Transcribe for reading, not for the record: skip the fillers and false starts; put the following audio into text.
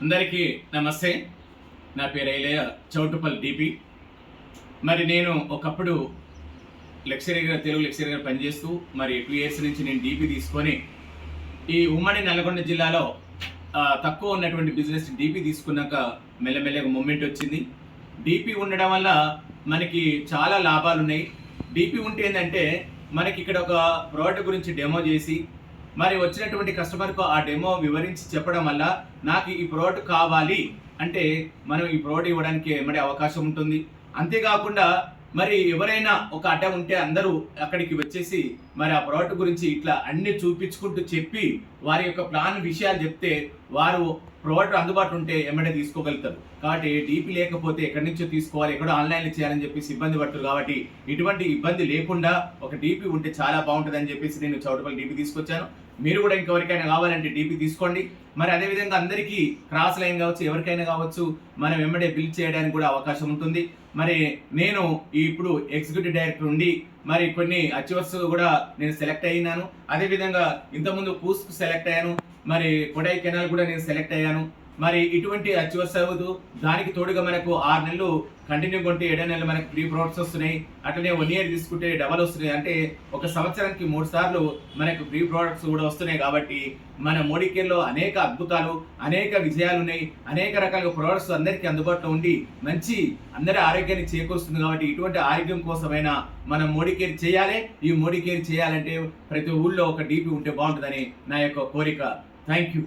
అందరికీ నమస్తే. నా పేరు ఐలయ్య, చౌటుపల్లి డిపి. మరి నేను ఒకప్పుడు తెలుగు లెక్చరర్గా పనిచేస్తూ మరి 2 ఇయర్స్ నుంచి నేను డిపి తీసుకొని ఈ ఉమ్మడి నల్గొండ జిల్లాలో తక్కువ ఉన్నటువంటి బిజినెస్ డిపి తీసుకున్నాక మెల్లమెల్లగా మూమెంట్ వచ్చింది. డిపి ఉండడం వల్ల మనకి చాలా లాభాలు ఉన్నాయి. డిపి ఉంటే ఏంటంటే మనకి ఇక్కడ ఒక ప్రోడక్ట్ గురించి డెమో చేసి మరి వచ్చినటువంటి కస్టమర్కు ఆ డెమో వివరించి చెప్పడం వల్ల నాకు ఈ ప్రోడక్ట్ కావాలి అంటే మనం ఈ ప్రోడక్ట్ ఇవ్వడానికి ఏమడే అవకాశం ఉంటుంది. అంతేకాకుండా మరి ఎవరైనా ఒక అడ్డ ఉంటే అందరూ అక్కడికి వచ్చేసి మరి ఆ ప్రోడక్ట్ గురించి ఇట్లా అన్ని చూపించుకుంటూ చెప్పి వారి యొక్క ప్లాన్ విషయాలు చెప్తే వారు ప్రోడక్ట్ అందుబాటులో ఉంటే ఎమ్మడే తీసుకోగలుగుతారు. కాబట్టి డీపీ లేకపోతే ఎక్కడి నుంచో తీసుకోవాలి, ఎక్కడో ఆన్లైన్లో చేయాలని చెప్పేసి ఇబ్బంది పడుతుంది. కాబట్టి ఇటువంటి ఇబ్బంది లేకుండా ఒక డీపీ ఉంటే చాలా బాగుంటుంది అని చెప్పేసి నేను చౌటుపల్లి డీపీ తీసుకొచ్చాను. మీరు కూడా ఇంకెవరికైనా కావాలంటే డీపీ తీసుకోండి. మరి అదేవిధంగా అందరికీ క్రాస్ లైన్ కావచ్చు, ఎవరికైనా కావచ్చు, మనం వెంబడే బిల్ చేయడానికి కూడా అవకాశం ఉంటుంది. మరి నేను ఇప్పుడు ఎగ్జిక్యూటివ్ డైరెక్టర్ ఉండి మరి కొన్ని అచీవర్స్ కూడా నేను సెలెక్ట్ అయినాను. అదేవిధంగా ఇంతకుముందు పూస్కు సెలెక్ట్ అయ్యాను, మరి కొడైకెనాల్ కూడా నేను సెలెక్ట్ అయ్యాను. మరి ఇటువంటి అచీవర్స్ అవ్వదు. దానికి తోడుగా మనకు 6 నెలలు కంటిన్యూ కొంటే 7 నెలలు మనకు ఫ్రీ ప్రోడక్ట్స్ వస్తున్నాయి. అట్లనే 1 ఇయర్ తీసుకుంటే డబల్ వస్తున్నాయి. అంటే ఒక సంవత్సరానికి 3 సార్లు మనకు ఫ్రీ ప్రోడక్ట్స్ కూడా వస్తున్నాయి. కాబట్టి మన మోడీ కేర్లో అనేక అద్భుతాలు, అనేక విజయాలు ఉన్నాయి. అనేక రకాల ప్రోడక్ట్స్ అందరికీ అందుబాటులో ఉండి మంచి అందరి ఆరోగ్యాన్ని చేకూరుస్తుంది. కాబట్టి ఇటువంటి ఆరోగ్యం కోసమైనా మనం మోడీ కేర్ చేయాలి. ఈ మోడీ కేర్ చేయాలంటే ప్రతి ఊళ్ళో ఒక డీపీ ఉంటే బాగుంటుందని నా యొక్క కోరిక. Thank you.